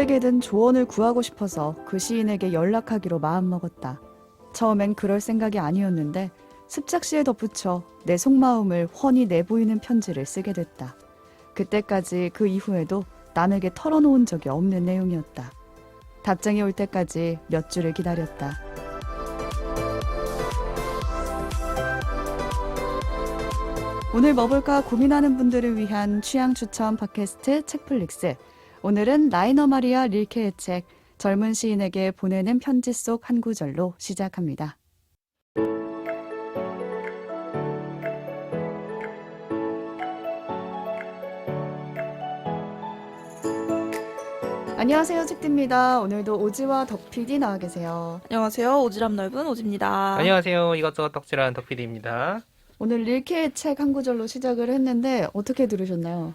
누구에게든 조언을 구하고 싶어서 그 시인에게 연락하기로 마음먹었다. 처음엔 그럴 생각이 아니었는데 습작시에 덧붙여 내 속마음을 훤히 내보이는 편지를 쓰게 됐다. 그때까지 그 이후에도 남에게 털어놓은 적이 없는 내용이었다. 답장이 올 때까지 몇 주를 기다렸다. 오늘 뭐 볼까 고민하는 분들을 위한 취향 추천 팟캐스트 책플릭스. 오늘은 라이너 마리아 릴케의 책 젊은 시인에게 보내는 편지 속 한 구절로 시작합니다. 안녕하세요, 책디입니다. 오늘도 오지와 덕PD 나와 계세요. 안녕하세요. 오지랖 넓은 오지입니다. 안녕하세요. 이것저것 덕질하는 덕PD입니다. 오늘 릴케의 책 한 구절로 시작을 했는데 어떻게 들으셨나요?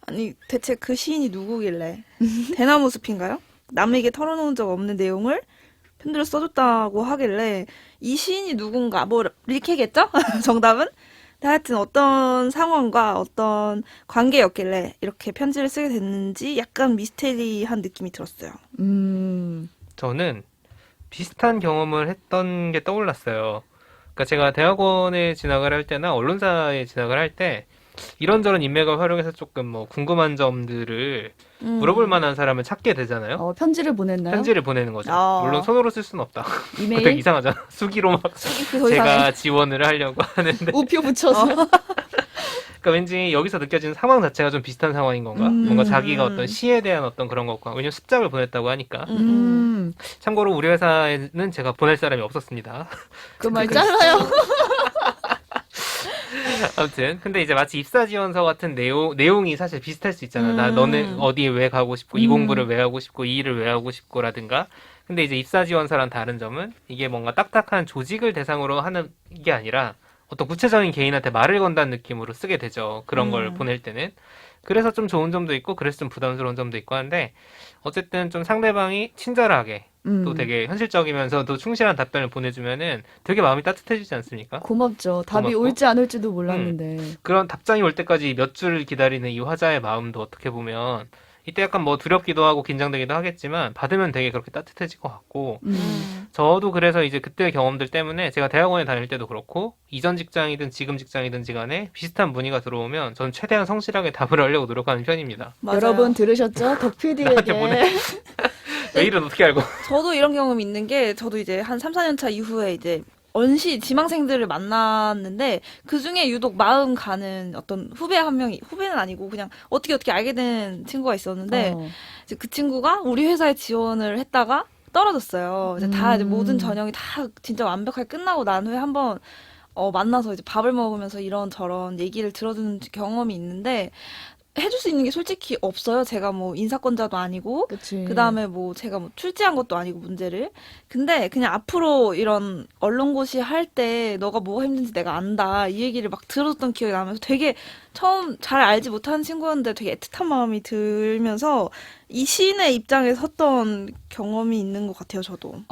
아니 대체 그 시인이 누구길래 대나무 숲인가요? 남에게 털어놓은 적 없는 내용을 편지로 써줬다고 하길래 이 시인이 누군가 뭐 릴케겠죠? 정답은? 하여튼 어떤 상황과 어떤 관계였길래 이렇게 편지를 쓰게 됐는지 약간 미스테리한 느낌이 들었어요. 저는 비슷한 경험을 했던 게 떠올랐어요. 그러니까 제가 대학원에 진학을 할 때나 언론사에 진학을 할 때 이런저런 인맥을 활용해서 조금 뭐 궁금한 점들을 물어볼 만한 사람을 찾게 되잖아요. 편지를 보냈나요? 편지를 보내는 거죠. 아. 물론 손으로 쓸 수는 없다. 이메일? 되게 이상하잖아. 수기로 막 더 이상해. 제가 지원을 하려고 하는데 우표 붙여서. 그러니까 왠지 여기서 느껴지는 상황 자체가 좀 비슷한 상황인 건가? 뭔가 자기가 어떤 시에 대한 어떤 그런 것과 왜냐면 습작을 보냈다고 하니까 참고로 우리 회사에는 제가 보낼 사람이 없었습니다. 그 말 잘라요. 아무튼 근데 이제 마치 입사 지원서 같은 내용이 사실 비슷할 수 있잖아. 나 너는 어디에 왜 가고 싶고 이 공부를 왜 하고 싶고 이 일을 왜 하고 싶고라든가. 근데 이제 입사 지원서랑 다른 점은 이게 뭔가 딱딱한 조직을 대상으로 하는 게 아니라 어떤 구체적인 개인한테 말을 건다는 느낌으로 쓰게 되죠. 그런 걸 보낼 때는. 그래서 좀 좋은 점도 있고 그래서 좀 부담스러운 점도 있고 한데 어쨌든 좀 상대방이 친절하게 또 되게 현실적이면서도 충실한 답변을 보내주면은 되게 마음이 따뜻해지지 않습니까? 고맙죠. 답이 고맙고. 올지 안 올지도 몰랐는데. 그런 답장이 올 때까지 몇 주를 기다리는 이 화자의 마음도 어떻게 보면 이때 약간 뭐 두렵기도 하고 긴장되기도 하겠지만 받으면 되게 그렇게 따뜻해질 것 같고 저도 그래서 이제 그때 경험들 때문에 제가 대학원에 다닐 때도 그렇고 이전 직장이든 지금 직장이든지 간에 비슷한 문의가 들어오면 저는 최대한 성실하게 답을 하려고 노력하는 편입니다. 맞아요. 여러분 들으셨죠? 덕PD에게. 나한테 보내. 메일은 어떻게 알고? 저도 이런 경험이 있는 게 저도 이제 한 3, 4년 차 이후에 이제 언시 지망생들을 만났는데 그 중에 유독 마음 가는 어떤 후배 한 명이 후배는 아니고 그냥 어떻게 알게 된 친구가 있었는데 이제 그 친구가 우리 회사에 지원을 했다가 떨어졌어요. 이제 다 이제 모든 전형이 다 진짜 완벽하게 끝나고 난 후에 한번 만나서 이제 밥을 먹으면서 이런저런 얘기를 들어주는 경험이 있는데 해줄 수 있는 게 솔직히 없어요. 제가 뭐 인사권자도 아니고 그치. 그다음에 뭐 제가 뭐 출제한 것도 아니고 문제를. 근데 그냥 앞으로 이런 언론고시 할 때 너가 뭐가 힘든지 내가 안다. 이 얘기를 막 들었던 기억이 나면서 되게 처음 잘 알지 못하는 친구였는데 되게 애틋한 마음이 들면서 이 시인의 입장에 섰던 경험이 있는 것 같아요, 저도.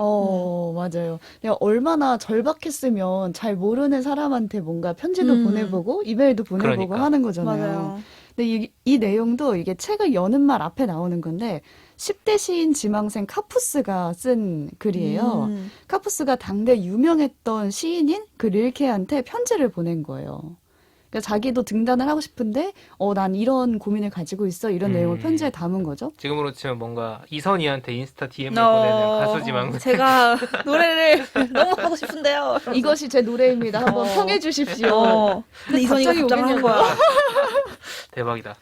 맞아요. 내가 얼마나 절박했으면 잘 모르는 사람한테 뭔가 편지도 보내보고 이메일도 보내보고 그러니까. 하는 거잖아요. 맞아요. 근데 이 내용도 이게 책을 여는 말 앞에 나오는 건데 10대 시인 지망생 카푸스가 쓴 글이에요. 카푸스가 당대 유명했던 시인인 그 릴케한테 편지를 보낸 거예요. 그러니까 자기도 등단을 하고 싶은데 난 이런 고민을 가지고 있어. 이런 내용을 편지에 담은 거죠. 지금으로 치면 뭔가 이선희한테 인스타 DM을 보내는 가수지만 제가 노래를 너무 하고 싶은데요. 이것이 제 노래입니다. 한번 평해 주십시오. 근데 이선이가 갑자기 답장한 오겠냐고. 거야. 대박이다.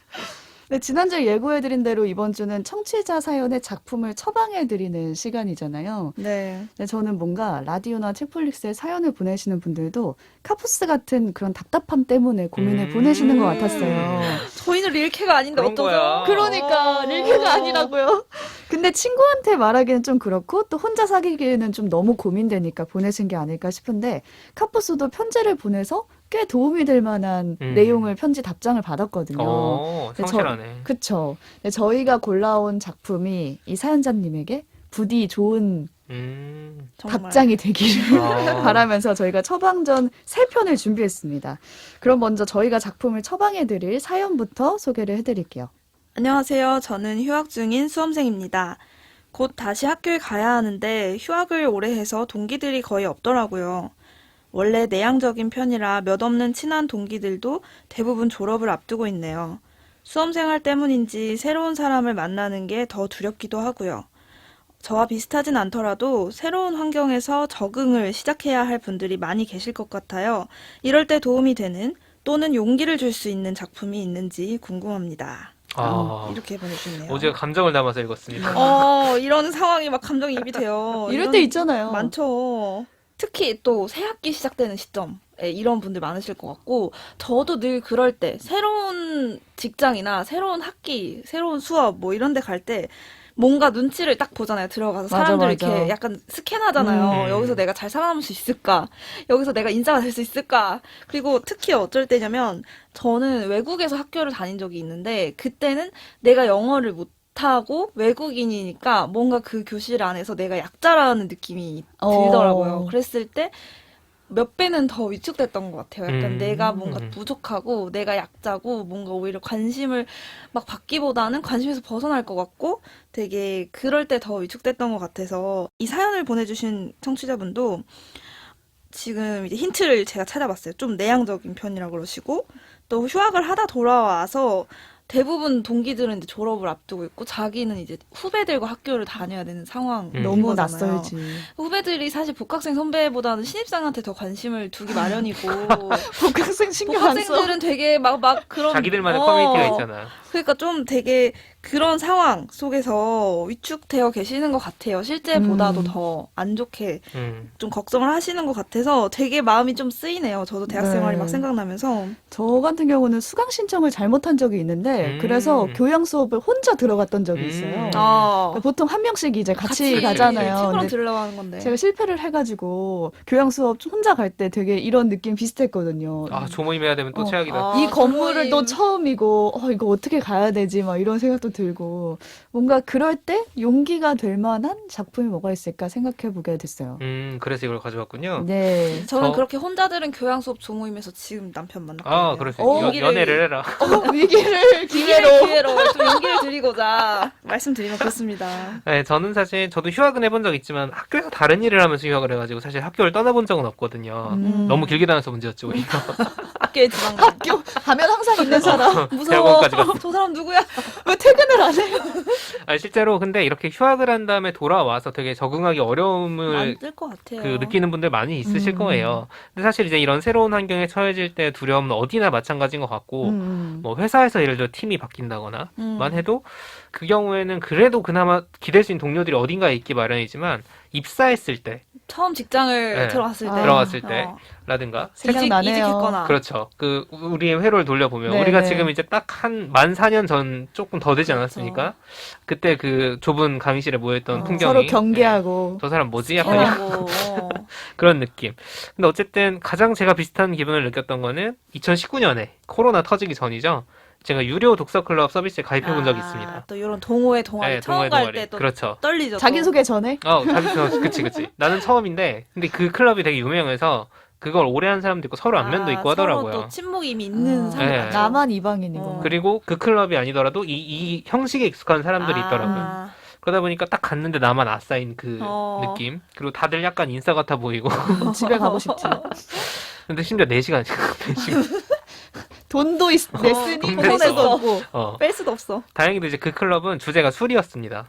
네, 지난주에 예고해드린 대로 이번 주는 청취자 사연의 작품을 처방해드리는 시간이잖아요. 네. 근데 저는 뭔가 라디오나 책플릭스에 사연을 보내시는 분들도 카푸스 같은 그런 답답함 때문에 고민을 보내시는 것 같았어요. 저희는 릴케가 아닌데 그런 어쩌죠? 거야. 그러니까 릴케가 아니라고요. 근데 친구한테 말하기는 좀 그렇고 또 혼자 사귀기에는 좀 너무 고민되니까 보내신 게 아닐까 싶은데 카푸스도 편지를 보내서 꽤 도움이 될 만한 내용을 편지 답장을 받았거든요. 성실하네. 그쵸. 근데 저희가 골라온 작품이 이 사연자님에게 부디 좋은 정말. 답장이 되기를 아. 바라면서 저희가 처방전 3편을 준비했습니다. 그럼 먼저 저희가 작품을 처방해드릴 사연부터 소개를 해드릴게요. 안녕하세요. 저는 휴학 중인 수험생입니다. 곧 다시 학교에 가야 하는데 휴학을 오래 해서 동기들이 거의 없더라고요. 원래 내향적인 편이라 몇 없는 친한 동기들도 대부분 졸업을 앞두고 있네요. 수험생활 때문인지 새로운 사람을 만나는 게 더 두렵기도 하고요. 저와 비슷하진 않더라도 새로운 환경에서 적응을 시작해야 할 분들이 많이 계실 것 같아요. 이럴 때 도움이 되는 또는 용기를 줄 수 있는 작품이 있는지 궁금합니다. 이렇게 보내주셨네요. 어제 감정을 담아서 읽었습니다. 이런 상황이 막 감정이입이 돼요. 이럴 때 있잖아요. 많죠. 특히 또 새 학기 시작되는 시점에 이런 분들 많으실 것 같고, 저도 늘 그럴 때 새로운 직장이나 새로운 학기, 새로운 수업 뭐 이런 데 갈 때 뭔가 눈치를 딱 보잖아요. 들어가서 맞아, 사람들 맞아. 이렇게 약간 스캔하잖아요. 음. 여기서 내가 잘 살아남을 수 있을까? 여기서 내가 인싸가 될 수 있을까? 그리고 특히 어쩔 때냐면 저는 외국에서 학교를 다닌 적이 있는데 그때는 내가 영어를 못하고 외국인이니까 뭔가 그 교실 안에서 내가 약자라는 느낌이 들더라고요. 그랬을 때 몇 배는 더 위축됐던 것 같아요. 약간 내가 뭔가 부족하고 내가 약자고 뭔가 오히려 관심을 막 받기보다는 관심에서 벗어날 것 같고 되게 그럴 때 더 위축됐던 것 같아서 이 사연을 보내주신 청취자분도 지금 이제 힌트를 제가 찾아봤어요. 좀 내향적인 편이라고 그러시고 또 휴학을 하다 돌아와서 대부분 동기들은 이제 졸업을 앞두고 있고 자기는 이제 후배들과 학교를 다녀야 되는 상황. 너무 거잖아요. 낯설지. 후배들이 사실 복학생 선배보다는 신입생한테 더 관심을 두기 마련이고 복학생 신경 안 써. 복학생들은 되게 막 그런 자기들만의 커뮤니티가 있잖아. 그러니까 좀 되게 그런 상황 속에서 위축되어 계시는 것 같아요. 실제보다도 더 안 좋게 좀 걱정을 하시는 것 같아서 되게 마음이 좀 쓰이네요. 저도 대학 생활이 네. 막 생각나면서. 저 같은 경우는 수강 신청을 잘못한 적이 있는데 그래서 교양 수업을 혼자 들어갔던 적이 있어요. 그러니까 보통 한 명씩 이제 같이 가잖아요. 친구랑 근데 들으려고 하는 건데. 제가 실패를 해가지고 교양 수업 혼자 갈 때 되게 이런 느낌 비슷했거든요. 조모임 해야 되면 또 최악이다. 이 건물을 조모임. 또 처음이고 이거 어떻게 가야 되지 막 이런 생각도 들고 뭔가 그럴 때 용기가 될 만한 작품이 뭐가 있을까 생각해 보게 됐어요. 그래서 이걸 가져왔군요. 네. 저는 저- 그렇게 혼자 들은 교양 수업 조모임에서 지금 남편 만났거든요. 그래서 용기를- 연애를 해라. 위기를 기회로. 기회로 좀 용기를 드리고자 말씀드리면 그렇습니다. 네, 저는 사실 저도 휴학은 해본 적 있지만 학교에서 다른 일을 하면서 휴학을 해가지고 사실 학교를 떠나본 적은 없거든요. 너무 길게 다녀서 문제였죠. 오히려. 학교에 지방간. 학교 가면 항상 있는 사람 무서워. 대학원까지 갔어. 저 사람 누구야? 왜 퇴근을 안 해요? 실제로 근데 이렇게 휴학을 한 다음에 돌아와서 되게 적응하기 어려움을 안 뜰 것 같아요. 느끼는 분들 많이 있으실 거예요. 근데 사실 이제 이런 새로운 환경에 처해질 때 두려움은 어디나 마찬가지인 것 같고, 뭐 회사에서 예를 들어 팀이 바뀐다거나 만 해도 그 경우에는 그래도 그나마 기댈 수 있는 동료들이 어딘가에 있기 마련이지만 입사했을 때, 처음 직장을 네. 들어갔을 때. 들어갔을 때라든가 생각나네요. 이직했거나. 그렇죠. 그 우리의 회로를 돌려보면 네, 우리가 네. 지금 이제 딱 만 4년 전 조금 더 되지 않았습니까? 그때 그 좁은 강의실에 모여있던 풍경이 서로 경계하고 네. 저 사람 뭐지? 약간 해하고. 그런 느낌. 근데 어쨌든 가장 제가 비슷한 기분을 느꼈던 거는 2019년에 코로나 터지기 전이죠. 제가 유료 독서 클럽 서비스에 가입해 본 적이 있습니다. 또 이런 동호회 동아리 네, 처음 동호회 갈 동아리. 때 또 그렇죠. 떨리죠. 자기소개 전에 그치. 나는 처음인데, 근데 그 클럽이 되게 유명해서 그걸 오래 한 사람도 있고 서로 안면도 있고 하더라고요. 서로 또 친목이 이미 있는 사람 네. 같죠. 나만 이방인이고 그리고 그 클럽이 아니더라도 이 형식에 익숙한 사람들이 있더라고요. 그러다 보니까 딱 갔는데 나만 아싸인 그 느낌. 그리고 다들 약간 인싸 같아 보이고. 집에 가고 싶지. 근데 심지어 4시간씩. 4시간. 돈도 냈으니 돈 보낼 냈어. 수도 없고. 뺄 수도 없어. 다행히도 이제 그 클럽은 주제가 술이었습니다.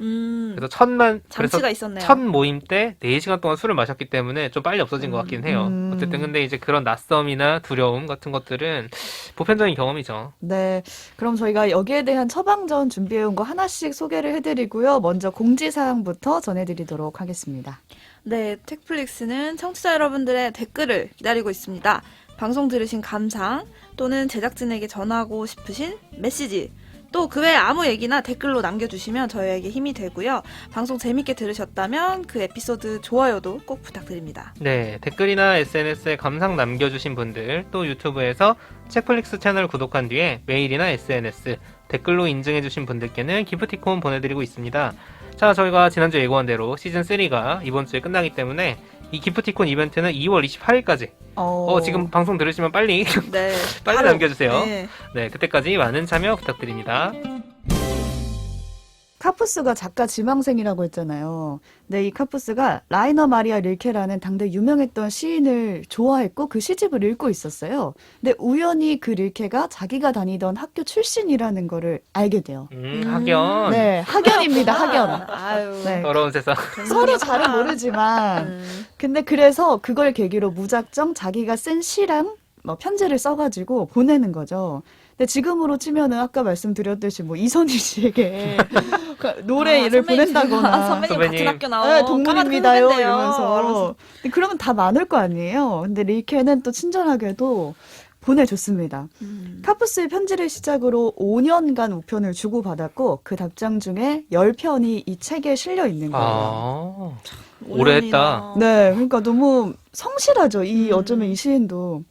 잠시가 그래서 그래서 있었네요. 첫 모임 때 4시간 동안 술을 마셨기 때문에 좀 빨리 없어진 것 같긴 해요. 어쨌든 근데 이제 그런 낯섦이나 두려움 같은 것들은 보편적인 경험이죠. 네, 그럼 저희가 여기에 대한 처방전 준비해온 거 하나씩 소개를 해드리고요. 먼저 공지사항부터 전해드리도록 하겠습니다. 네, 텍플릭스는 청취자 여러분들의 댓글을 기다리고 있습니다. 방송 들으신 감상 또는 제작진에게 전하고 싶으신 메시지 또 그 외에 아무 얘기나 댓글로 남겨주시면 저희에게 힘이 되고요. 방송 재밌게 들으셨다면 그 에피소드 좋아요도 꼭 부탁드립니다. 네, 댓글이나 SNS에 감상 남겨주신 분들, 또 유튜브에서 책플릭스 채널 구독한 뒤에 메일이나 SNS, 댓글로 인증해주신 분들께는 기프티콘 보내드리고 있습니다. 자, 저희가 지난주에 예고한 대로 시즌3가 이번 주에 끝나기 때문에 이 기프티콘 이벤트는 2월 28일까지. 지금 방송 들으시면 빨리 네, 빨리 바로, 남겨주세요. 네. 네, 그때까지 많은 참여 부탁드립니다. 카푸스가 작가 지망생이라고 했잖아요. 근데 이 카푸스가 라이너 마리아 릴케라는 당대 유명했던 시인을 좋아했고 그 시집을 읽고 있었어요. 근데 우연히 그 릴케가 자기가 다니던 학교 출신이라는 거를 알게 돼요. 학연. 네, 학연입니다, 학연. 아유. 네. 더러운 세상. 서로 잘은 모르지만 근데 그래서 그걸 계기로 무작정 자기가 쓴 시랑 뭐 편지를 써가지고 보내는 거죠. 근데 지금으로 치면은 아까 말씀드렸듯이 뭐 이선희 씨에게 그 노래를 보낸다거나 선배님 선배님. 같은 학교 나오. 네, 동문입니다요 까마득 이러면서 이러면서. 근데 그러면 다 많을 거 아니에요. 근데 릴케는 또 친절하게도 보내줬습니다. 카푸스의 편지를 시작으로 5년간 우편을 주고받았고 그 답장 중에 10편이 이 책에 실려 있는 거예요. 아, 오래 했다. 네, 그러니까 너무 성실하죠. 이 어쩌면 이 시인도.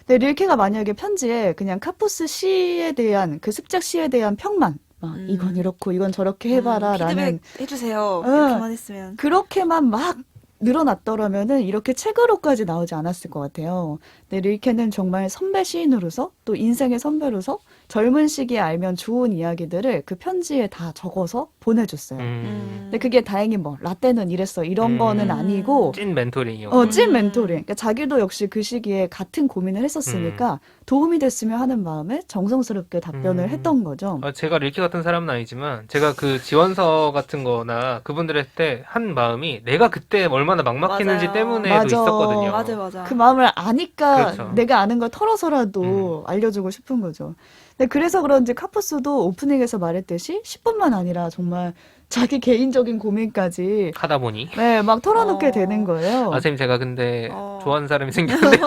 근데 릴케가 만약에 편지에 그냥 카푸스 시에 대한 그 습작 시에 대한 평만, 막 이건 이렇고 이건 저렇게 해봐라라는 피드백 해주세요. 응. 이렇게만 했으면. 그렇게만 막 늘어났더라면은 이렇게 책으로까지 나오지 않았을 것 같아요. 근데 릴케는 정말 선배 시인으로서 또 인생의 선배로서 젊은 시기에 알면 좋은 이야기들을 그 편지에 다 적어서 보내줬어요. 근데 그게 다행히 뭐 라떼는 이랬어 이런 거는 아니고 찐 멘토링이요. 찐 멘토링. 그러니까 자기도 역시 그 시기에 같은 고민을 했었으니까 도움이 됐으면 하는 마음에 정성스럽게 답변을 했던 거죠. 제가 릴키 같은 사람은 아니지만 제가 그 지원서 같은 거나 그분들 할 때 한 마음이 내가 그때 얼마나 막막했는지 맞아요. 때문에도 맞아. 있었거든요. 맞아. 그 마음을 아니까 그렇죠. 내가 아는 걸 털어서라도 알려주고 싶은 거죠. 근데 그래서 그런지 카푸스도 오프닝에서 말했듯이 10분만 아니라 정말 자기 개인적인 고민까지 하다 보니. 네, 막 털어놓게 어. 되는 거예요. 아, 선생님 제가 근데 어. 좋아하는 사람이 생겼는데.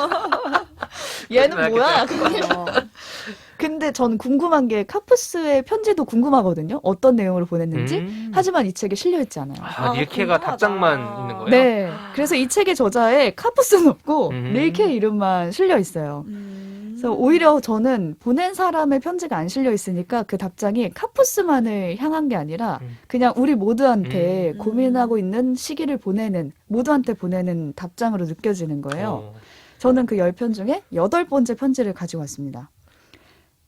얘는 뭐야? 어. 근데 전 궁금한 게 카푸스의 편지도 궁금하거든요. 어떤 내용으로 보냈는지. 하지만 이 책에 실려 있지 않아요. 아, 아, 릴케가 궁금하다. 답장만 있는 거예요? 네. 그래서 이 책의 저자에 카푸스는 없고 음. 릴케 이름만 실려 있어요. 그래서 오히려 저는 보낸 사람의 편지가 안 실려 있으니까 그 답장이 카푸스만을 향한 게 아니라 그냥 우리 모두한테 고민하고 있는 시기를 보내는, 모두한테 보내는 답장으로 느껴지는 거예요. 저는 그 10편 중에 8번째 편지를 가지고 왔습니다.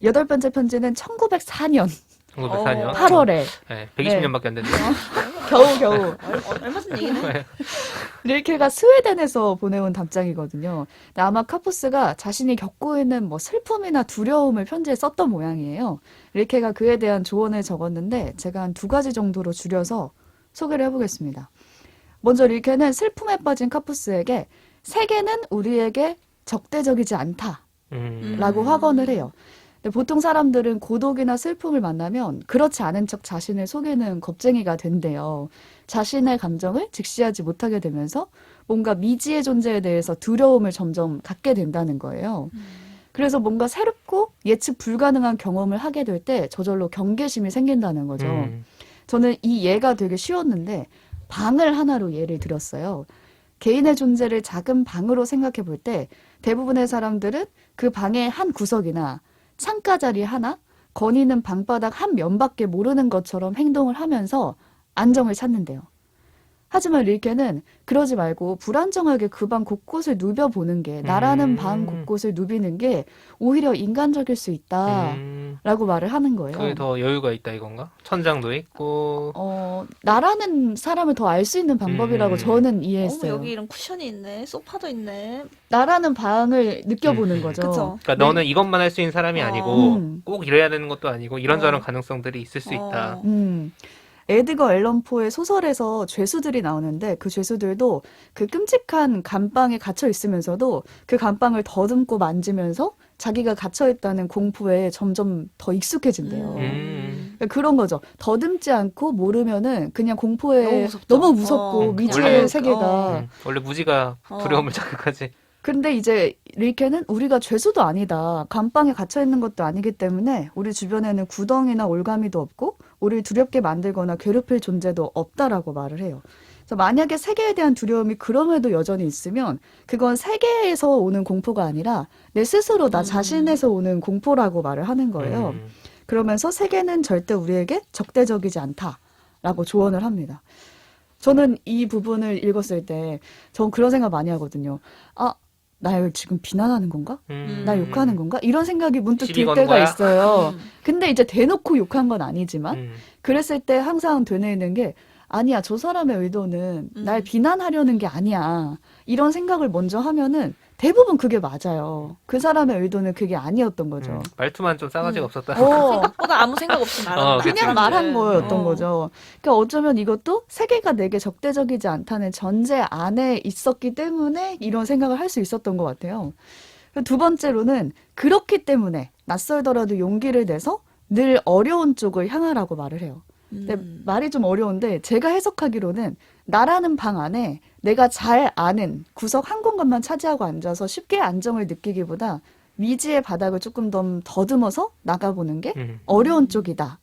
8번째 편지는 1904년 1904년. 8월에 네, 120년밖에 안 됐네요. 겨우 얼마 전 얘기네. 릴케가 스웨덴에서 보내온 답장이거든요. 근데 아마 카푸스가 자신이 겪고 있는 뭐 슬픔이나 두려움을 편지에 썼던 모양이에요. 릴케가 그에 대한 조언을 적었는데 제가 한 2가지 정도로 줄여서 소개를 해보겠습니다. 먼저 릴케는 슬픔에 빠진 카푸스에게 세계는 우리에게 적대적이지 않다라고 확언을 해요. 근데 보통 사람들은 고독이나 슬픔을 만나면 그렇지 않은 척 자신을 속이는 겁쟁이가 된대요. 자신의 감정을 직시하지 못하게 되면서 뭔가 미지의 존재에 대해서 두려움을 점점 갖게 된다는 거예요. 그래서 뭔가 새롭고 예측 불가능한 경험을 하게 될 때 저절로 경계심이 생긴다는 거죠. 저는 이 예가 되게 쉬웠는데 방을 하나로 예를 들었어요. 개인의 존재를 작은 방으로 생각해 볼 때 대부분의 사람들은 그 방의 한 구석이나 창가 자리 하나, 거니는 방바닥 한 면밖에 모르는 것처럼 행동을 하면서 안정을 찾는데요. 하지만 릴케는 그러지 말고 불안정하게 그 방 곳곳을 누벼보는 게, 나라는 방 곳곳을 누비는 게 오히려 인간적일 수 있다라고 말을 하는 거예요. 그게 더 여유가 있다 이건가? 천장도 있고. 나라는 사람을 더 알 수 있는 방법이라고 저는 어, 이해했어요. 여기 이런 쿠션이 있네. 소파도 있네. 나라는 방을 느껴보는 거죠. 그쵸. 그러니까 너는 이것만 할 수 있는 사람이 아니고 꼭 이래야 되는 것도 아니고 이런저런 가능성들이 있을 수 있다. 에드거 앨런 포의 소설에서 죄수들이 나오는데 그 죄수들도 그 끔찍한 감방에 갇혀 있으면서도 그 감방을 더듬고 만지면서 자기가 갇혀 있다는 공포에 점점 더 익숙해진대요. 그러니까 그런 거죠. 더듬지 않고 모르면은 그냥 공포에 너무 무섭죠. 너무 무섭고 그냥 미지의 세계가. 원래 무지가 두려움을 자극하지. 근데 이제 릴케는 우리가 죄수도 아니다. 감방에 갇혀 있는 것도 아니기 때문에 우리 주변에는 구덩이나 올가미도 없고 우리를 두렵게 만들거나 괴롭힐 존재도 없다라고 말을 해요. 그래서 만약에 세계에 대한 두려움이 그럼에도 여전히 있으면 그건 세계에서 오는 공포가 아니라 내 스스로 나 자신에서 오는 공포라고 말을 하는 거예요. 그러면서 세계는 절대 우리에게 적대적이지 않다라고 조언을 합니다. 저는 이 부분을 읽었을 때 전 그런 생각 많이 하거든요. 날 지금 비난하는 건가? 나 욕하는 건가? 이런 생각이 문득 시비 들 거는 때가 거야? 있어요. 음. 근데 이제 대놓고 욕한 건 아니지만 음. 그랬을 때 항상 되뇌이는 게 아니야, 저 사람의 의도는 날 비난하려는 게 아니야. 이런 생각을 먼저 하면은 대부분 그게 맞아요. 그 사람의 의도는 그게 아니었던 거죠. 말투만 좀 싸가지가 없었다. 생각보다 아무 생각 없이 말한다. 그치. 그냥 말한 거였던 어. 거죠. 그러니까 어쩌면 이것도 세계가 내게 적대적이지 않다는 전제 안에 있었기 때문에 이런 생각을 할 수 있었던 것 같아요. 두 번째로는 그렇기 때문에 낯설더라도 용기를 내서 늘 어려운 쪽을 향하라고 말을 해요. 근데 말이 좀 어려운데 제가 해석하기로는 나라는 방 안에 내가 잘 아는 구석 한 공간만 차지하고 앉아서 쉽게 안정을 느끼기보다 미지의 바닥을 조금 더 더듬어서 나가보는 게 어려운 쪽이다.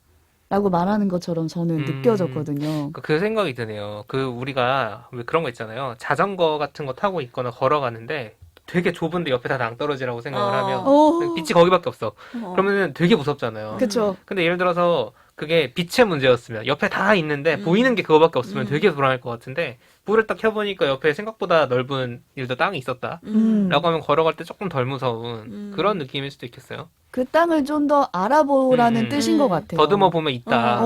라고 말하는 것처럼 저는 느껴졌거든요. 그 생각이 드네요. 우리가 왜 그런 거 있잖아요. 자전거 같은 거 타고 있거나 걸어가는데 되게 좁은데 옆에 다 낭떠러지라고 생각을 하면 빛이 거기밖에 없어. 그러면은 되게 무섭잖아요. 그쵸. 근데 예를 들어서 그게 빛의 문제였으면 옆에 다 있는데 보이는 게 그거밖에 없으면 되게 불안할 것 같은데 불을 딱 켜보니까 옆에 생각보다 넓은 일도 땅이 있었다. 라고 하면 걸어갈 때 조금 덜 무서운 그런 느낌일 수도 있겠어요. 그 땅을 좀 더 알아보라는 뜻인 것 같아요. 더듬어 보면 있다.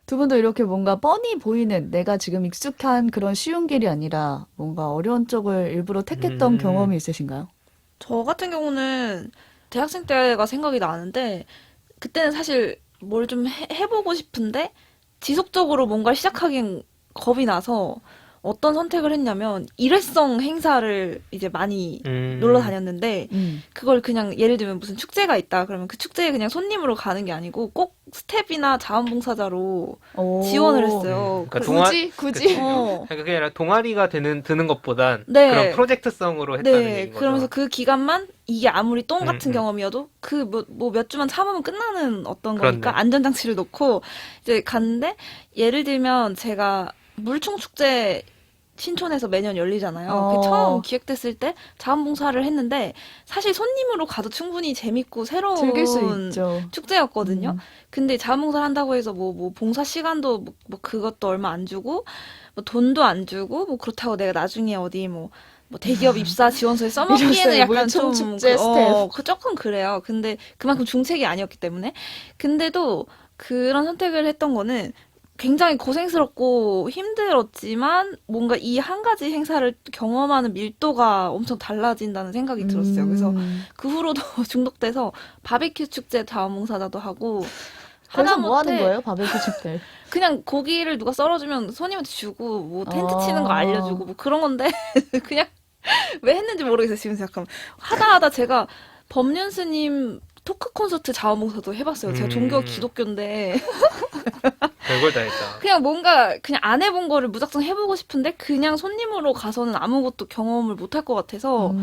두 분도 이렇게 뭔가 뻔히 보이는 내가 지금 익숙한 그런 쉬운 길이 아니라 뭔가 어려운 쪽을 일부러 택했던 경험이 있으신가요? 저 같은 경우는 대학생 때가 생각이 나는데 그때는 사실 뭘 좀 해보고 싶은데 지속적으로 뭔가를 시작하기엔 겁이 나서 어떤 선택을 했냐면 일회성 행사를 이제 많이 놀러 다녔는데 그걸 그냥 예를 들면 무슨 축제가 있다 그러면 그 축제에 그냥 손님으로 가는 게 아니고 꼭 스텝이나 자원봉사자로 지원을 했어요. 그러니까 굳이? 그게 아니라 동아리가 드는 것보단 네. 그런 프로젝트성으로 했다는 네, 얘기인 거죠. 그러면서 그 기간만 이게 아무리 똥 같은 경험이어도 그 뭐 몇 주만 참으면 끝나는 어떤 그렇네. 거니까 안전장치를 놓고 이제 갔는데 예를 들면 제가 물총 축제 신촌에서 매년 열리잖아요. 그 처음 기획됐을 때 자원봉사를 했는데 사실 손님으로 가도 충분히 재밌고 새로운 즐길 수 있죠. 축제였거든요. 근데 자원봉사를 한다고 해서 뭐 봉사 시간도 뭐 그것도 얼마 안 주고 뭐 돈도 안 주고 뭐 그렇다고 내가 나중에 어디 뭐 대기업 입사 지원서에 써먹기에는 이랬어요. 약간 물총 좀 축제 스텝. 조금 그래요. 근데 그만큼 중책이 아니었기 때문에. 근데도 그런 선택을 했던 거는 굉장히 고생스럽고 힘들었지만 뭔가 이 한 가지 행사를 경험하는 밀도가 엄청 달라진다는 생각이 들었어요. 그래서 그 후로도 중독돼서 바베큐 축제 자원봉사자도 하고 거기서 뭐 하다못해 하는 거예요? 바베큐 축제. 그냥 고기를 누가 썰어주면 손님한테 주고 뭐 텐트 치는 거 알려주고 뭐 그런 건데 그냥 왜 했는지 모르겠어요. 지금 생각하면 하다 제가 법륜스님 토크 콘서트 자원봉사도 해봤어요. 제가 종교가 기독교인데 별걸 다 했다. 그냥 뭔가 그냥 안 해본 거를 무작정 해보고 싶은데 그냥 손님으로 가서는 아무것도 경험을 못할 것 같아서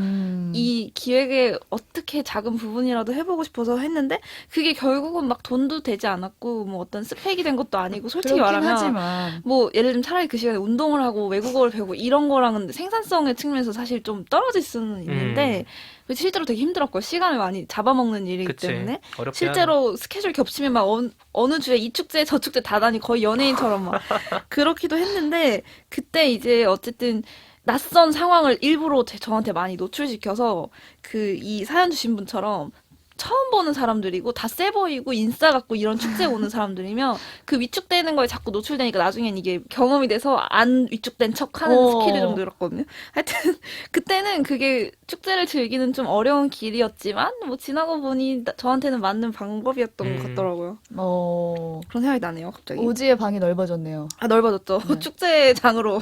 이 기획에 어떻게 작은 부분이라도 해보고 싶어서 했는데 그게 결국은 막 돈도 되지 않았고 뭐 어떤 스펙이 된 것도 아니고 솔직히 그렇긴 말하면 하지만. 뭐 예를 들면 차라리 그 시간에 운동을 하고 외국어를 배우고 이런 거랑은 생산성의 측면에서 사실 좀 떨어질 수는 있는데 실제로 되게 힘들었고 시간을 많이 잡아먹는 일이기 그치. 때문에 어렵긴 실제로 스케줄 겹치면 막 어느 주에 이 축제 저 축제 다 다니 거의 연예인처럼 막 그렇기도 했는데 그때 이제 어쨌든 낯선 상황을 일부러 저한테 많이 노출시켜서 그 이 사연 주신 분처럼 처음 보는 사람들이고 다 세 보이고 인싸 같고 이런 축제에 오는 사람들이면 그 위축되는 거에 자꾸 노출되니까 나중엔 이게 경험이 돼서 안 위축된 척하는 스킬이 좀 늘었거든요. 하여튼 그때는 그게 축제를 즐기는 좀 어려운 길이었지만 뭐 지나고 보니 저한테는 맞는 방법이었던 것 같더라고요. 그런 생각이 나네요, 갑자기. 오지의 방이 넓어졌네요. 아, 넓어졌죠. 네. 축제장으로.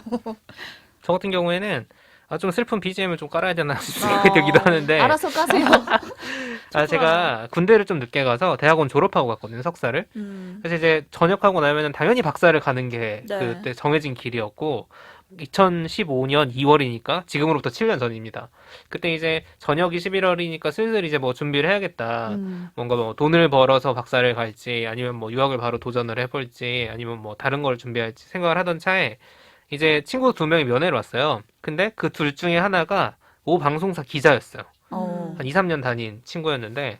저 같은 경우에는 좀 슬픈 BGM을 좀 깔아야 되나 생각이 들기도 하는데 알아서 까세요. 제가 군대를 좀 늦게 가서 대학원 졸업하고 갔거든요, 석사를. 그래서 이제 전역하고 나면은 당연히 박사를 가는 게 네. 그때 정해진 길이었고 2015년 2월이니까 지금으로부터 7년 전입니다. 그때 이제 전역이 11월이니까 슬슬 이제 뭐 준비를 해야겠다. 뭔가 뭐 돈을 벌어서 박사를 갈지 아니면 뭐 유학을 바로 도전을 해볼지 아니면 뭐 다른 걸 준비할지 생각을 하던 차에 이제 친구 2명이 면회를 왔어요. 근데 그 둘 중에 하나가 모 방송사 기자였어요. 한 2, 3년 다닌 친구였는데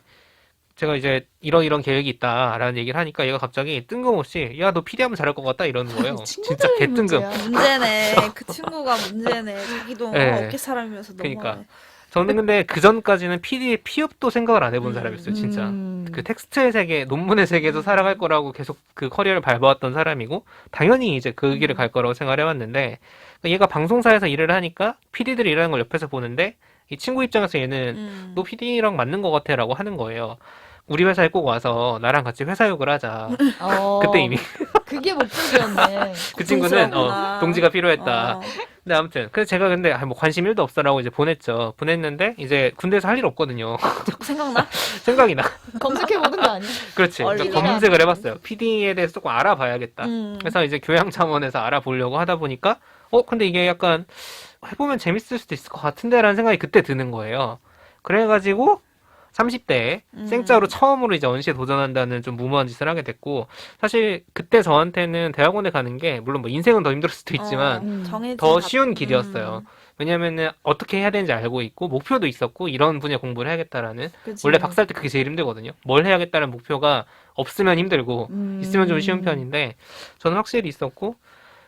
제가 이제 이런 계획이 있다라는 얘기를 하니까 얘가 갑자기 뜬금없이 야, 너 PD하면 잘할 것 같다 이러는 거예요. 진짜 개뜬금. 문제네. 그 친구가 문제네. 자기도 네. 업계 사람이면서 너무. 그러니까 저는 근데 그 전까지는 PD의 피업도 생각을 안 해본 사람이었어요, 진짜. 음. 그 텍스트의 세계, 논문의 세계에서 살아갈 거라고 계속 그 커리어를 밟아왔던 사람이고, 당연히 이제 그 길을 갈 거라고 생각해왔는데, 얘가 방송사에서 일을 하니까 PD들이 일하는 걸 옆에서 보는데, 이 친구 입장에서 얘는 너 PD랑 맞는 것 같아 라고 하는 거예요. 우리 회사에 꼭 와서 나랑 같이 회사 욕을 하자. 그때 이미 그게 목적이었네. 그 친구는 고통스럽구나. 동지가 필요했다. 어. 근데 아무튼 그래서 제가 근데 뭐 관심 1도 없어라고 이제 보냈죠. 보냈는데 이제 군대에서 할 일 없거든요. 자꾸 생각나? 생각이 나. 검색해보는 거 아니야? 그렇지. 그래서 PD가 검색을 해봤어요. PD에 대해서 조금 알아봐야겠다. 음. 그래서 이제 교양차원에서 알아보려고 하다 보니까 근데 이게 약간 해보면 재밌을 수도 있을 것 같은데라는 생각이 그때 드는 거예요. 그래가지고 30대에 생짜로 처음으로 이제 언시에 도전한다는 좀 무모한 짓을 하게 됐고, 사실 그때 저한테는 대학원에 가는 게 물론 뭐 인생은 더 힘들 수도 있지만 정해진 더 답- 쉬운 길이었어요. 왜냐면은 어떻게 해야 되는지 알고 있고 목표도 있었고 이런 분야 공부를 해야겠다라는, 그치. 원래 박사할 때 그게 제일 힘들거든요. 뭘 해야겠다는 목표가 없으면 힘들고 있으면 좀 쉬운 편인데 저는 확실히 있었고,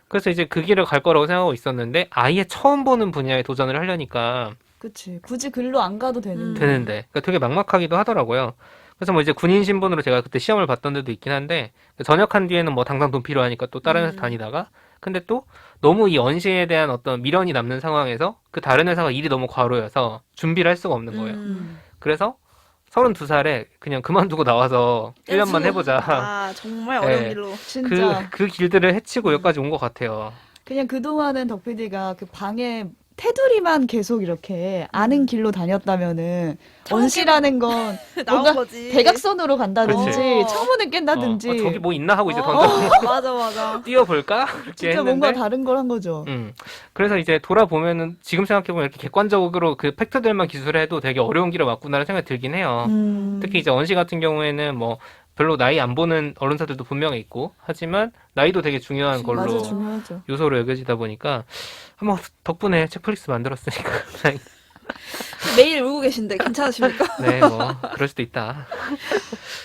그래서 이제 그 길을 갈 거라고 생각하고 있었는데 아예 처음 보는 분야에 도전을 하려니까 그치. 굳이 글로 안 가도 되는데. 그러니까 되게 막막하기도 하더라고요. 그래서 뭐 이제 군인 신분으로 제가 그때 시험을 봤던 데도 있긴 한데, 전역한 뒤에는 뭐 당장 돈 필요하니까 또 다른 회사 다니다가, 근데 또 너무 이 언시에 대한 어떤 미련이 남는 상황에서 그 다른 회사가 일이 너무 과로여서 준비를 할 수가 없는 거예요. 그래서 32살에 그냥 그만두고 나와서 1년만 해보자. 아, 정말 어려운 네. 길로. 진짜. 그 길들을 헤치고 여기까지 온 것 같아요. 그냥 그동안은 덕 PD가 그 방에 테두리만 계속 이렇게 아는 길로 다녔다면은 언시라는 건 나온 뭔가 거지. 대각선으로 간다든지 그치. 창문을 깬다든지 저기 뭐 있나 하고 이제 어. 던져 맞아. 뛰어볼까? 이렇게 진짜 했는데 뭔가 다른 걸 한 거죠. 그래서 이제 돌아보면은 지금 생각해보면 이렇게 객관적으로 그 팩트들만 기술해도 되게 어려운 길을 왔구나라는 생각이 들긴 해요. 특히 특히 이제 언시 같은 경우에는 뭐 별로 나이 안 보는 언론사들도 분명히 있고 하지만 나이도 되게 중요한 걸로 맞아 중요하죠. 요소로 여겨지다 보니까 한번 덕분에 책플릭스 만들었으니까 매일 울고 계신데 괜찮으십니까? 네 뭐 그럴 수도 있다.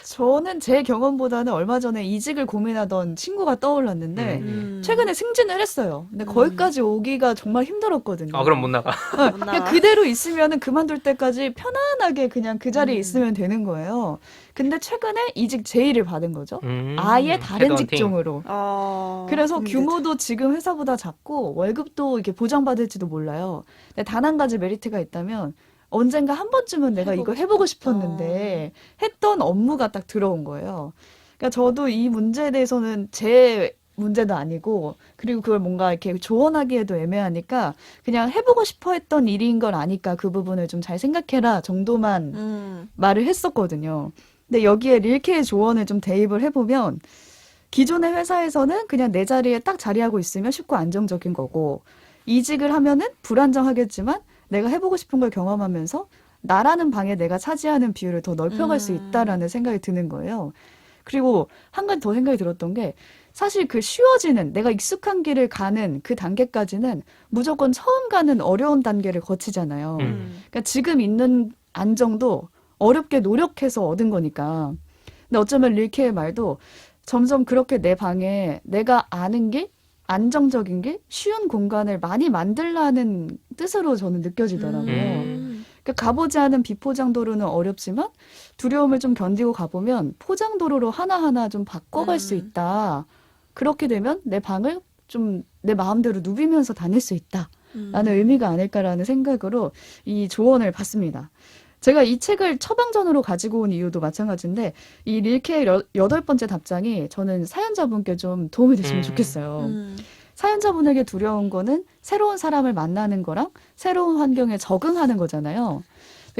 저는 제 경험보다는 얼마 전에 이직을 고민하던 친구가 떠올랐는데 최근에 승진을 했어요. 근데 거기까지 오기가 정말 힘들었거든요. 아 그럼 못 나가. 네, 못 그냥 나가. 그대로 있으면은 그만둘 때까지 편안하게 그냥 그 자리에 있으면 되는 거예요. 근데 최근에 이직 제의를 받은 거죠. 아예 다른 헤드헌팅. 직종으로. 그래서 고민되죠. 규모도 지금 회사보다 작고 월급도 이렇게 보장받을지도 몰라요. 근데 단 한 가지 메리트가 있다면 언젠가 한 번쯤은 내가 이거 해보고 싶었는데 했던 업무가 딱 들어온 거예요. 그러니까 저도 이 문제에 대해서는 제 문제도 아니고 그리고 그걸 뭔가 이렇게 조언하기에도 애매하니까 그냥 해보고 싶어 했던 일인 걸 아니까 그 부분을 좀 잘 생각해라 정도만 말을 했었거든요. 근데 여기에 릴케의 조언을 좀 대입을 해보면 기존의 회사에서는 그냥 내 자리에 딱 자리하고 있으면 쉽고 안정적인 거고 이직을 하면은 불안정하겠지만 내가 해보고 싶은 걸 경험하면서 나라는 방에 내가 차지하는 비율을 더 넓혀갈 수 있다라는 생각이 드는 거예요. 그리고 한 가지 더 생각이 들었던 게 사실 그 쉬워지는 내가 익숙한 길을 가는 그 단계까지는 무조건 처음 가는 어려운 단계를 거치잖아요. 그러니까 지금 있는 안정도 어렵게 노력해서 얻은 거니까. 근데 어쩌면 릴케의 말도 점점 그렇게 내 방에 내가 아는 게 안정적인 게 쉬운 공간을 많이 만들라는 뜻으로 저는 느껴지더라고요. 그러니까 가보지 않은 비포장도로는 어렵지만 두려움을 좀 견디고 가보면 포장도로로 하나하나 좀 바꿔갈 수 있다. 그렇게 되면 내 방을 좀 내 마음대로 누비면서 다닐 수 있다. 라는 의미가 아닐까라는 생각으로 이 조언을 받습니다. 제가 이 책을 처방전으로 가지고 온 이유도 마찬가지인데 이 릴케의 8번째 답장이 저는 사연자분께 좀 도움이 됐으면 좋겠어요. 사연자분에게 두려운 거는 새로운 사람을 만나는 거랑 새로운 환경에 적응하는 거잖아요.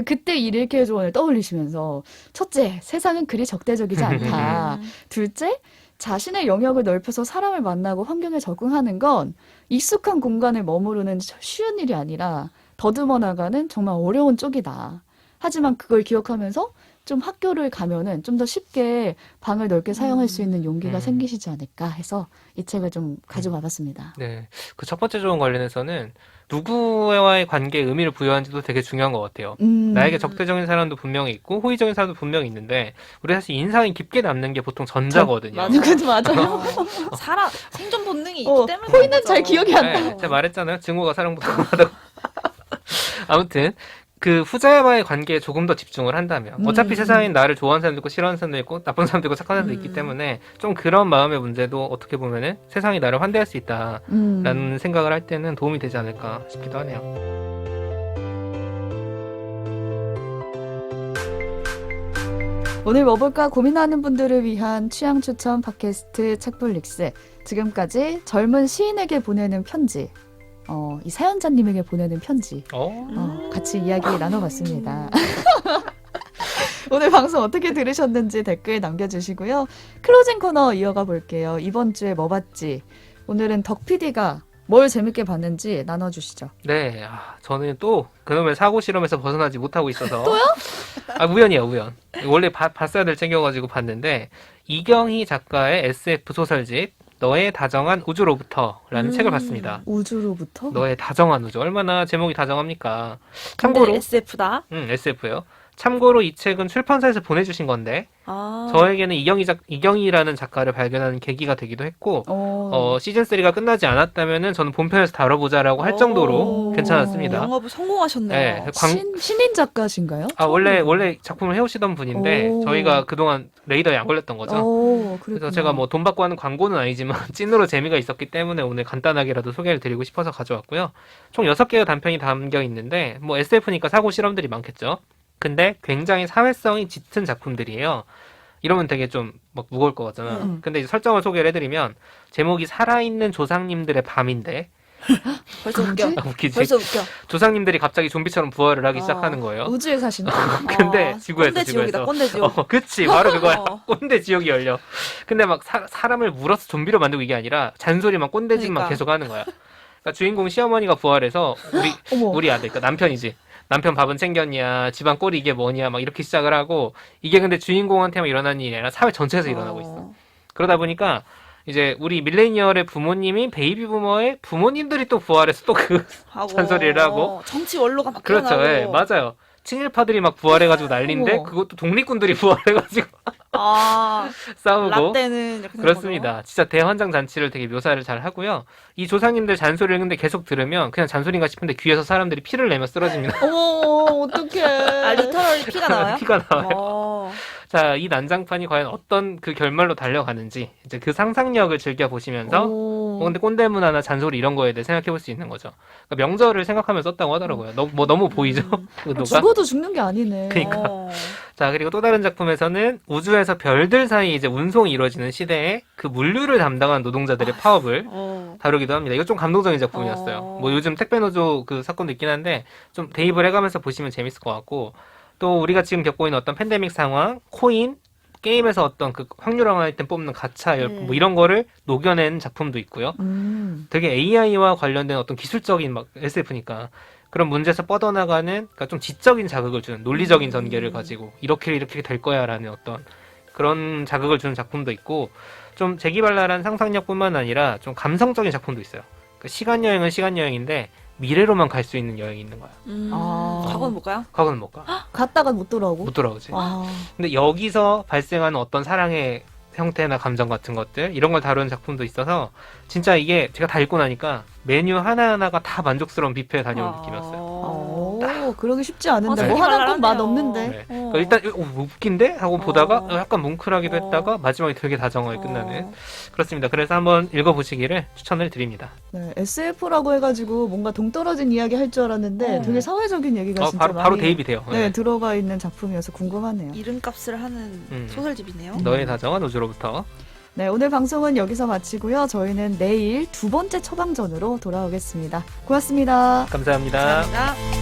그때 이 릴케의 조언을 떠올리시면서 첫째, 세상은 그리 적대적이지 않다. 둘째, 자신의 영역을 넓혀서 사람을 만나고 환경에 적응하는 건 익숙한 공간을 머무르는 쉬운 일이 아니라 더듬어 나가는 정말 어려운 쪽이다. 하지만 그걸 기억하면서 좀 학교를 가면은 좀 더 쉽게 방을 넓게 사용할 수 있는 용기가 생기시지 않을까 해서 이 책을 좀 가지고 와봤습니다. 네. 그 첫 번째 조언 관련해서는 누구와의 관계에 의미를 부여하는지도 되게 중요한 것 같아요. 나에게 적대적인 사람도 분명히 있고 호의적인 사람도 분명히 있는데 우리 사실 인상이 깊게 남는 게 보통 전자거든요. 맞아, 맞아요. 살아 생존 본능이 있기 때문에 호의는 그런 잘 거죠. 기억이 안 네, 제가 말했잖아요. 증오가 사랑보다 강하다고. 아무튼 그 후자와의 관계에 조금 더 집중을 한다면 어차피 음. 세상엔 나를 좋아하는 사람도 있고 싫어하는 사람도 있고 나쁜 사람도 있고 착한 사람도 있기 때문에 좀 그런 마음의 문제도 어떻게 보면은 세상이 나를 환대할 수 있다라는 생각을 할 때는 도움이 되지 않을까 싶기도 하네요. 오늘 뭐 볼까 고민하는 분들을 위한 취향 추천 팟캐스트 책플릭스. 지금까지 젊은 시인에게 보내는 편지, 이 사연자님에게 보내는 편지 같이 이야기 나눠봤습니다. 오늘 방송 어떻게 들으셨는지 댓글 남겨주시고요. 클로징 코너 이어가 볼게요. 이번 주에 뭐 봤지? 오늘은 덕 PD가 뭘 재밌게 봤는지 나눠주시죠. 네, 저는 또 그놈의 사고 실험에서 벗어나지 못하고 있어서 또요? 우연이야 우연. 원래 봤어야 될 챙겨가지고 봤는데 이경희 작가의 SF 소설집 너의 다정한 우주로부터라는 책을 봤습니다. 우주로부터? 너의 다정한 우주. 얼마나 제목이 다정합니까? 근데 참고로 SF다. SF요. 참고로 이 책은 출판사에서 보내주신 건데 저에게는 이경희라는 작가를 발견하는 계기가 되기도 했고 시즌 3가 끝나지 않았다면은 저는 본편에서 다뤄보자라고 할 정도로 괜찮았습니다. 영업을 성공하셨네요. 네, 신인 작가신가요? 원래 작품을 해오시던 분인데 저희가 그동안 레이더에 안 걸렸던 거죠. 그래서 제가 뭐 돈 받고 하는 광고는 아니지만 찐으로 재미가 있었기 때문에 오늘 간단하게라도 소개를 드리고 싶어서 가져왔고요. 총 6개의 단편이 담겨 있는데 뭐 SF니까 사고 실험들이 많겠죠. 근데 굉장히 사회성이 짙은 작품들이에요. 이러면 되게 좀 막 무거울 것 같잖아. 근데 이제 설정을 소개를 해드리면 제목이 살아있는 조상님들의 밤인데 벌써 웃겨. 웃기지? 벌써 웃겨. 조상님들이 갑자기 좀비처럼 부활을 하기 시작하는 거예요. 우주에 사시나? 근데 지구에서 꼰대 지옥이다. 꼰대 지옥. 그치 바로 그거야. 꼰대 지옥이 열려. 근데 막 사람을 물어서 좀비로 만들고 이게 아니라 잔소리만 꼰대짓만 그러니까. 계속 하는 거야. 그러니까 주인공 시어머니가 부활해서 우리 아들, 그러니까 남편이지. 남편 밥은 챙겼냐, 집안 꼴이 이게 뭐냐, 막 이렇게 시작을 하고, 이게 근데 주인공한테만 일어나는 일이 아니라 사회 전체에서 일어나고 있어. 그러다 보니까, 이제 우리 밀레니얼의 부모님이 베이비 부머의 부모님들이 또 부활해서 또 그 잔소리를 하고. 정치 원로가 막 그렇죠, 일어나고. 예, 맞아요. 친일파들이 막 부활해가지고 난리인데, 어머. 그것도 독립군들이 부활해가지고 싸우고. 라떼는 이렇게 그렇습니다. 진짜 대환장 잔치를 되게 묘사를 잘 하고요. 이 조상님들 잔소리를 근데 계속 들으면 그냥 잔소리인가 싶은데 귀에서 사람들이 피를 내며 쓰러집니다. 어머, 어떡해. 리터럴리 피가 나와요? 피가 나와요. 자, 이 난장판이 과연 어떤 그 결말로 달려가는지 이제 그 상상력을 즐겨 보시면서 근데 꼰대 문화나 잔소리 이런 거에 대해 생각해 볼 수 있는 거죠. 그러니까 명절을 생각하면서 썼다고 하더라고요. 너무 보이죠? 의도가? 죽어도 죽는 게 아니네. 그러니까. 자, 그리고 또 다른 작품에서는 우주에서 별들 사이 이제 운송이 이루어지는 시대에 그 물류를 담당한 노동자들의 파업을 다루기도 합니다. 이거 좀 감동적인 작품이었어요. 뭐 요즘 택배노조 그 사건도 있긴 한데 좀 대입을 해가면서 보시면 재밌을 것 같고 또 우리가 지금 겪고 있는 어떤 팬데믹 상황, 코인, 게임에서 어떤 그 확률화 아이템 뽑는 가차 뭐 이런 거를 녹여낸 작품도 있고요. 되게 AI와 관련된 어떤 기술적인 막 SF니까 그런 문제에서 뻗어나가는 그러니까 좀 지적인 자극을 주는 논리적인 전개를 가지고 이렇게 될 거야라는 어떤 그런 자극을 주는 작품도 있고 좀 재기발랄한 상상력뿐만 아니라 좀 감성적인 작품도 있어요. 그러니까 시간 여행은 시간 여행인데 미래로만 갈 수 있는 여행이 있는 거야. 과거는 못 가요? 과거는 못 가. 갔다가 못 돌아오고? 못 돌아오지. 근데 여기서 발생하는 어떤 사랑의 형태나 감정 같은 것들 이런 걸 다루는 작품도 있어서 진짜 이게 제가 다 읽고 나니까 메뉴 하나하나가 다 만족스러운 뷔페에 다녀온 느낌이었어요. 그러기 쉽지 않은데 뭐 되게 하나뿐 맛 발랄하네요. 없는데. 네. 그러니까 일단 웃긴데? 하고 보다가 약간 뭉클하기도 했다가 마지막에 되게 다정하게 끝나는 그렇습니다. 그래서 한번 읽어보시기를 추천을 드립니다. 네, SF라고 해가지고 뭔가 동떨어진 이야기 할 줄 알았는데 되게 사회적인 얘기가 진짜 바로 많이 대입이 돼요. 네, 들어가 있는 작품이어서 궁금하네요. 이름값을 하는 소설집이네요. 너의 다정한 우주로부터. 네, 오늘 방송은 여기서 마치고요. 저희는 내일 두 번째 처방전으로 돌아오겠습니다. 고맙습니다. 감사합니다. 감사합니다.